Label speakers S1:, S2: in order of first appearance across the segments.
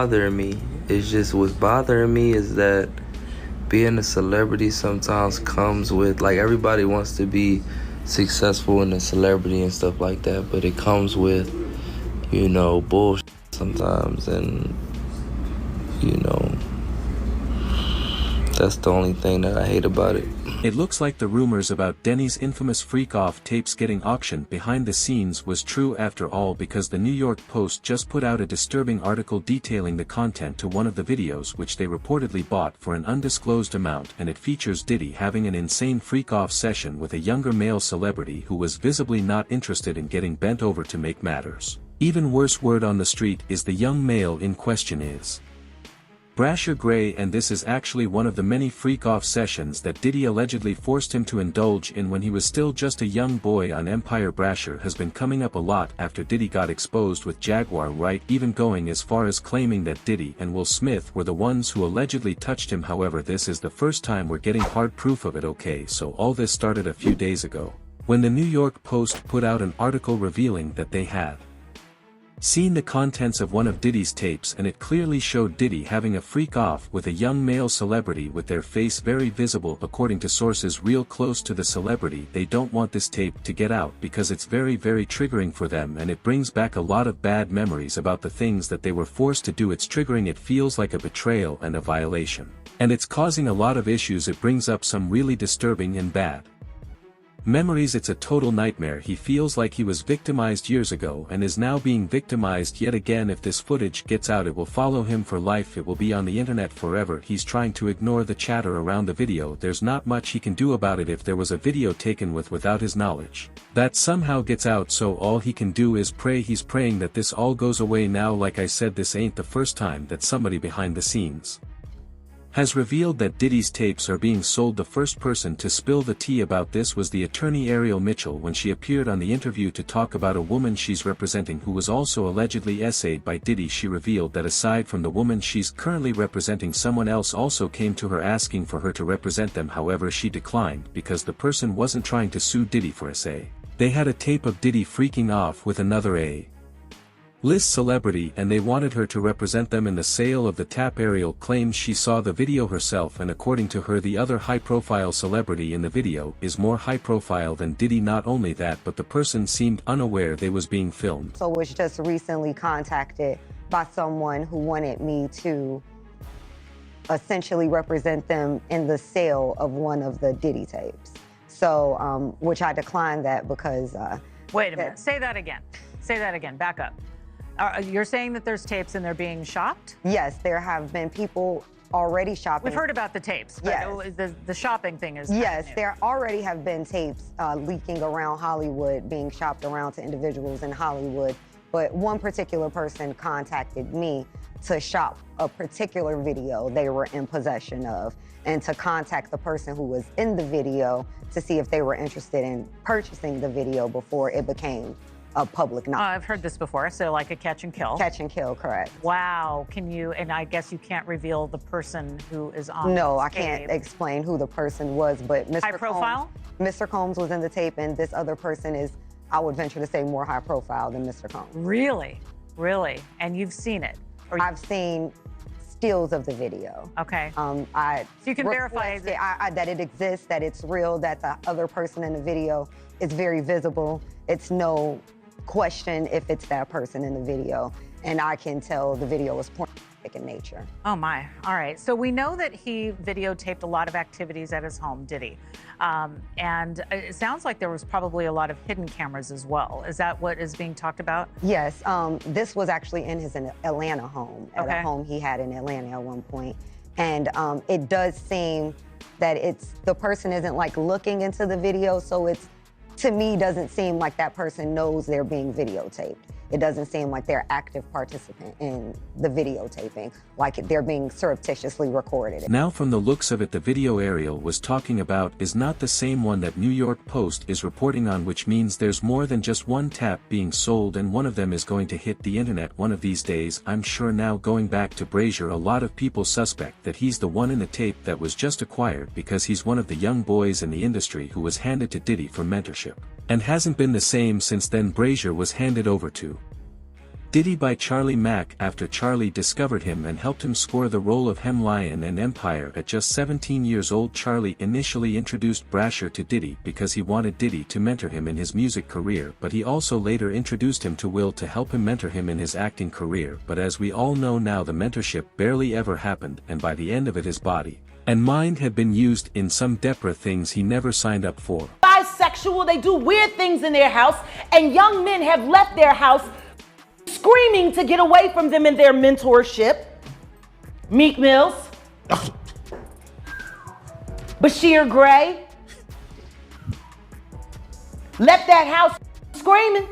S1: bothering me. It's just what's bothering me is that being a celebrity sometimes comes with, like, everybody wants to be successful in a celebrity and stuff like that, but it comes with, bullshit sometimes, and, you know, that's the only thing that I hate about it.
S2: It looks like the rumors about Denny's infamous freak-off tapes getting auctioned behind the scenes was true after all, because the New York Post just put out a disturbing article detailing the content to one of the videos which they reportedly bought for an undisclosed amount, and it features Diddy having an insane freak-off session with a younger male celebrity who was visibly not interested in getting bent over to make matters. Even worse, word on the street is the young male in question is Bryshere Gray, and this is actually one of the many freak-off sessions that Diddy allegedly forced him to indulge in when he was still just a young boy on Empire. Bryshere has been coming up a lot after Diddy got exposed with Jaguar, right, even going as far as claiming that Diddy and Will Smith were the ones who allegedly touched him. However, this is the first time we're getting hard proof of it. Okay, so all this started a few days ago, when the New York Post put out an article revealing that they had seen the contents of one of Diddy's tapes, and it clearly showed Diddy having a freak-off with a young male celebrity with their face very visible. According to sources real close to the celebrity, they don't want this tape to get out because it's very triggering for them, and it brings back a lot of bad memories about the things that they were forced to do. It's triggering, it feels like a betrayal and a violation, and it's causing a lot of issues. It brings up some really disturbing and bad memories. It's a total nightmare. He feels like he was victimized years ago and is now being victimized yet again. If this footage gets out, it will follow him for life. It will be on the internet forever. He's trying to ignore the chatter around the video. There's not much he can do about it. If there was a video taken without his knowledge that somehow gets out, so all he can do is pray. He's praying that this all goes away now. Like I said, this ain't the first time that somebody behind the scenes has revealed that Diddy's tapes are being sold. The first person to spill the tea about this was the attorney Ariel Mitchell when she appeared on the interview to talk about a woman she's representing who was also allegedly essayed by Diddy. She revealed that aside from the woman she's currently representing, someone else also came to her asking for her to represent them. However, she declined because the person wasn't trying to sue Diddy for essay. They had a tape of Diddy freaking off with another list celebrity, and they wanted her to represent them in the sale of the tap. Ariel claims she saw the video herself, and according to her, the other high-profile celebrity in the video is more high-profile than Diddy. Not only that, but the person seemed unaware they was being filmed.
S3: So was just recently contacted by someone who wanted me to essentially represent them in the sale of one of the Diddy tapes. So, which I declined that because...
S4: Wait a minute, say that again. Say that again, back up. You're saying that there's tapes and they're being shopped?
S3: Yes, there have been people already shopping.
S4: We've heard about the tapes, but
S3: yes.
S4: The shopping thing is
S3: yes, there already have been tapes leaking around Hollywood, being shopped around to individuals in Hollywood. But one particular person contacted me to shop a particular video they were in possession of, and to contact the person who was in the video to see if they were interested in purchasing the video before it became a public knowledge.
S4: I've heard this before, so like a catch and kill.
S3: Catch and kill, correct.
S4: Wow, can you, and I guess you can't reveal the person who is on
S3: No, I
S4: tape.
S3: can't explain who the person was, but Mr.
S4: High profile?
S3: Mr. Combs was in the tape, and this other person is, I would venture to say, more high profile than Mr. Combs.
S4: Really? Really? And you've seen it?
S3: I've seen stills of the video.
S4: Okay.
S3: So
S4: you can verify
S3: that it exists, that it's real, that the other person in the video is very visible. It's no question if it's that person in the video, and I can tell the video is pornographic in nature.
S4: Oh my, all right. So we know that he videotaped a lot of activities at his home, Diddy. And it sounds like there was probably a lot of hidden cameras as well. Is that what is being talked about?
S3: Yes, this was actually in his Atlanta home, at a home he had in Atlanta at one point. And it does seem that the person isn't like looking into the video, so it's, to me, doesn't seem like that person knows they're being videotaped. It doesn't seem like they're active participant in the videotaping, like they're being surreptitiously recorded.
S2: Now from the looks of it, the video Ariel was talking about is not the same one that New York Post is reporting on, which means there's more than just one tap being sold, and one of them is going to hit the internet one of these days, I'm sure. Now going back to Bryshere, a lot of people suspect that he's the one in the tape that was just acquired because he's one of the young boys in the industry who was handed to Diddy for mentorship, and hasn't been the same since then. Bryshere was handed over to Diddy by Charlie Mack. After Charlie discovered him and helped him score the role of Lion in Empire at just 17 years old, Charlie initially introduced Bryshere to Diddy because he wanted Diddy to mentor him in his music career, but he also later introduced him to Will to help him mentor him in his acting career. But as we all know now, the mentorship barely ever happened, and by the end of it his body and mind had been used in some Deborah things he never signed up for.
S5: Bisexual, they do weird things in their house, and young men have left their house screaming to get away from them in their mentorship. Meek Mills, Bryshere Gray, left that house screaming.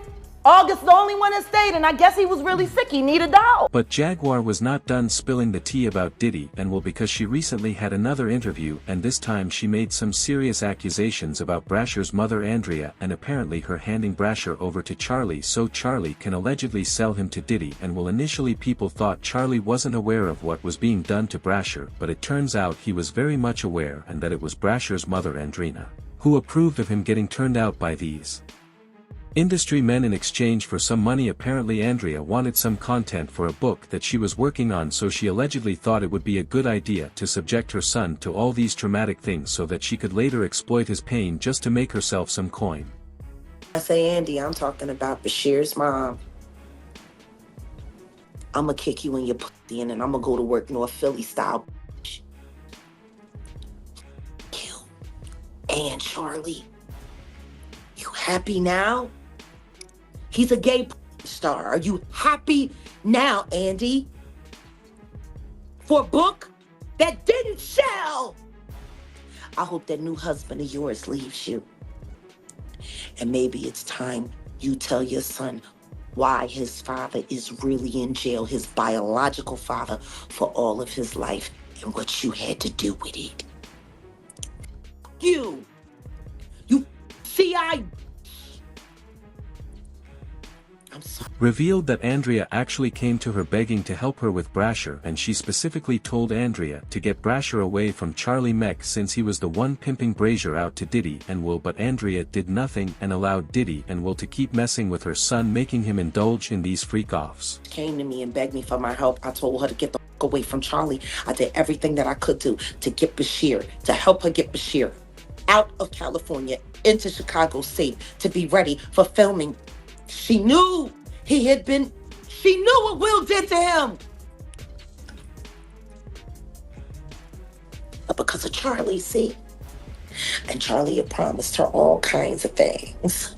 S5: August the only one that stayed, and I guess he was really sick. He needed a dog.
S2: But Jaguar was not done spilling the tea about Diddy and Will, because she recently had another interview, and this time she made some serious accusations about Bryshere's mother Andrea and apparently her handing Bryshere over to Charlie so Charlie can allegedly sell him to Diddy and Will. Initially people thought Charlie wasn't aware of what was being done to Bryshere, but it turns out he was very much aware, and that it was Bryshere's mother Andrea who approved of him getting turned out by these industry men in exchange for some money. Apparently Andrea wanted some content for a book that she was working on, so she allegedly thought it would be a good idea to subject her son to all these traumatic things so that she could later exploit his pain just to make herself some coin.
S6: I say Andy, I'm talking about Bryshere's mom. I'ma kick you in your pussy and then I'ma go to work North Philly style. You and Charlie, you happy now? He's a gay star. Are you happy now, Andy? For a book that didn't sell? I hope that new husband of yours leaves you. And maybe it's time you tell your son why his father is really in jail, his biological father, for all of his life, and what you had to do with it. You CI. I'm sorry.
S2: Revealed that Andrea actually came to her begging to help her with Bryshere, and she specifically told Andrea to get Bryshere away from Charlie Mack since he was the one pimping Bryshere out to Diddy and Will, but Andrea did nothing and allowed Diddy and Will to keep messing with her son, making him indulge in these freak-offs.
S6: Came to me and begged me for my help. I told her to get the fuck away from Charlie. I did everything that I could do to get Bryshere, to help her get Bryshere out of California into Chicago safe to be ready for filming. She knew she knew what Will did to him. But because of Charlie, see? And Charlie had promised her all kinds of things.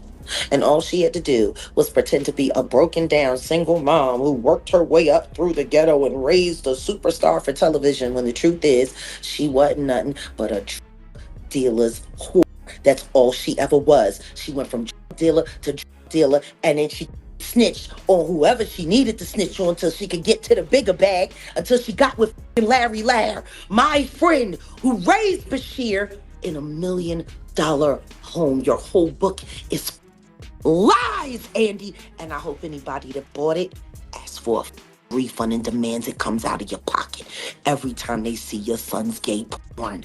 S6: And all she had to do was pretend to be a broken down single mom who worked her way up through the ghetto and raised a superstar for television, when the truth is she wasn't nothing but a drug dealer's whore. That's all she ever was. She went from drug dealer to drug dealer, and then she snitched on whoever she needed to snitch on until she could get to the bigger bag, until she got with Larry Lair, my friend who raised Bryshere in $1 million home. Your whole book is lies, Andy, and I hope anybody that bought it asks for a refund and demands it comes out of your pocket every time they see your son's gay porn.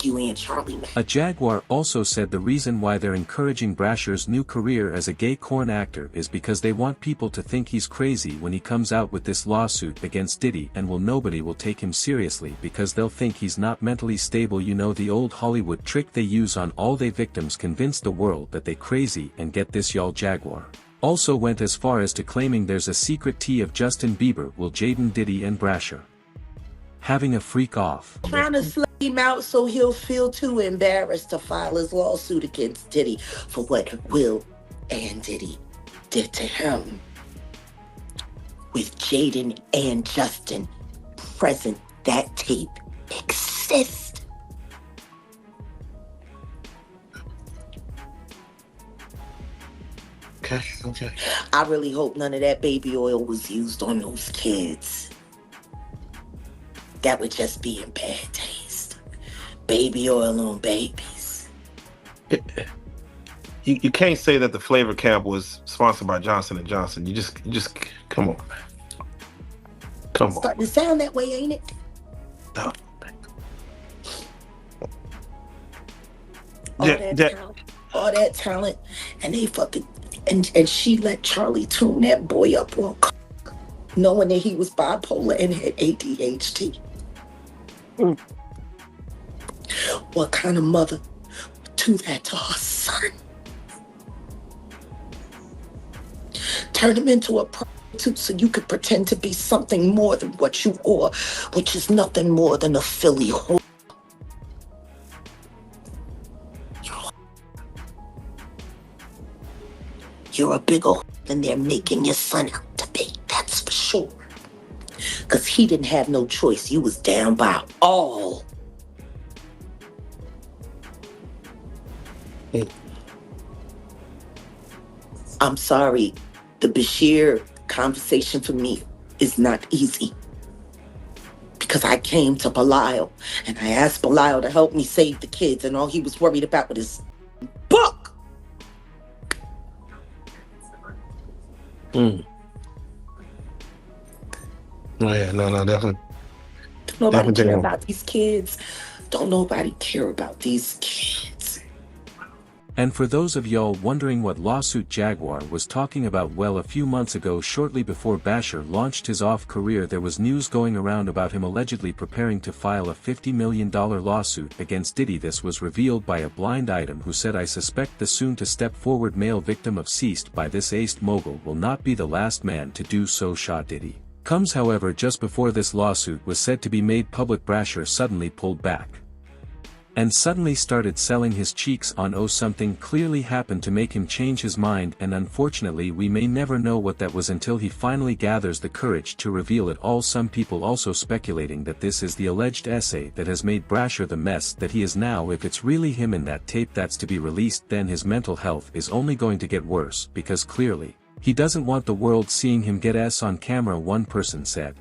S6: You and Charlie.
S2: A Jaguar also said the reason why they're encouraging Bryshere's new career as a gay corn actor is because they want people to think he's crazy when he comes out with this lawsuit against Diddy, and nobody will take him seriously because they'll think he's not mentally stable. You know, the old Hollywood trick they use on all their victims: convince the world that they crazy. And get this, y'all, Jaguar also went as far as to claiming there's a secret tea of Justin Bieber, Will, Jaden, Diddy and Bryshere having a freak off.
S6: Trying to slay him out so he'll feel too embarrassed to file his lawsuit against Diddy for what Will and Diddy did to him. With Jaden and Justin present, that tape exists.
S7: Okay.
S6: I really hope none of that baby oil was used on those kids. That would just be in bad taste. Baby oil on babies.
S7: You can't say that the flavor camp was sponsored by Johnson & Johnson. You just come on, man. Come on.
S6: Starting to sound that way, ain't it?
S7: No.
S6: all that talent, and they fucking and she let Charlie tune that boy up on knowing that he was bipolar and had ADHD. What kind of mother would do that to her son? Turn him into a prostitute so you could pretend to be something more than what you are, which is nothing more than a Philly whore. You're a bigger whore than they're making your son out to be, that's for sure. Because he didn't have no choice. You was down by all. I'm sorry. The Bryshere conversation for me is not easy. Because I came to Belial and I asked Belial to help me save the kids, and all he was worried about was his book.
S7: Oh yeah, no, definitely.
S6: Don't nobody care about these kids. Don't nobody care about these kids.
S2: And for those of y'all wondering what lawsuit Jaguar was talking about, well, a few months ago, shortly before Bryshere launched his off career, there was news going around about him allegedly preparing to file a $50 million lawsuit against Diddy. This was revealed by a blind item who said, "I suspect the soon to step forward male victim of seized by this aced mogul will not be the last man to do so." Shot Diddy comes, however, just before this lawsuit was said to be made public. Bryshere suddenly pulled back and suddenly started selling his cheeks on. Oh, something clearly happened to make him change his mind, and unfortunately we may never know what that was until he finally gathers the courage to reveal it all. Some people also speculating that this is the alleged essay that has made Bryshere the mess that he is now. If it's really him in that tape that's to be released, then his mental health is only going to get worse, because clearly he doesn't want the world seeing him get S on camera, one person said.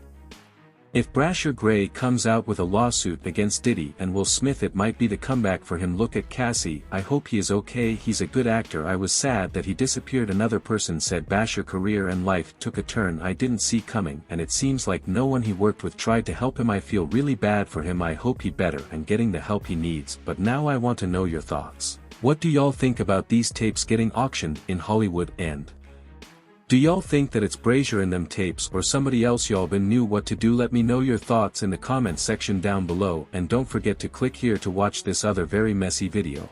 S2: If Bryshere Gray comes out with a lawsuit against Diddy and Will Smith, it might be the comeback for him. Look at Cassie, I hope he is okay, he's a good actor. I was sad that he disappeared. Another person said Bryshere career and life took a turn I didn't see coming, and it seems like no one he worked with tried to help him. I feel really bad for him. I hope he better and getting the help he needs. But now I want to know your thoughts. What do y'all think about these tapes getting auctioned in Hollywood, and do y'all think that it's Bryshere in them tapes or somebody else? Y'all been knew what to do. Let me know your thoughts in the comments section down below, and don't forget to click here to watch this other very messy video.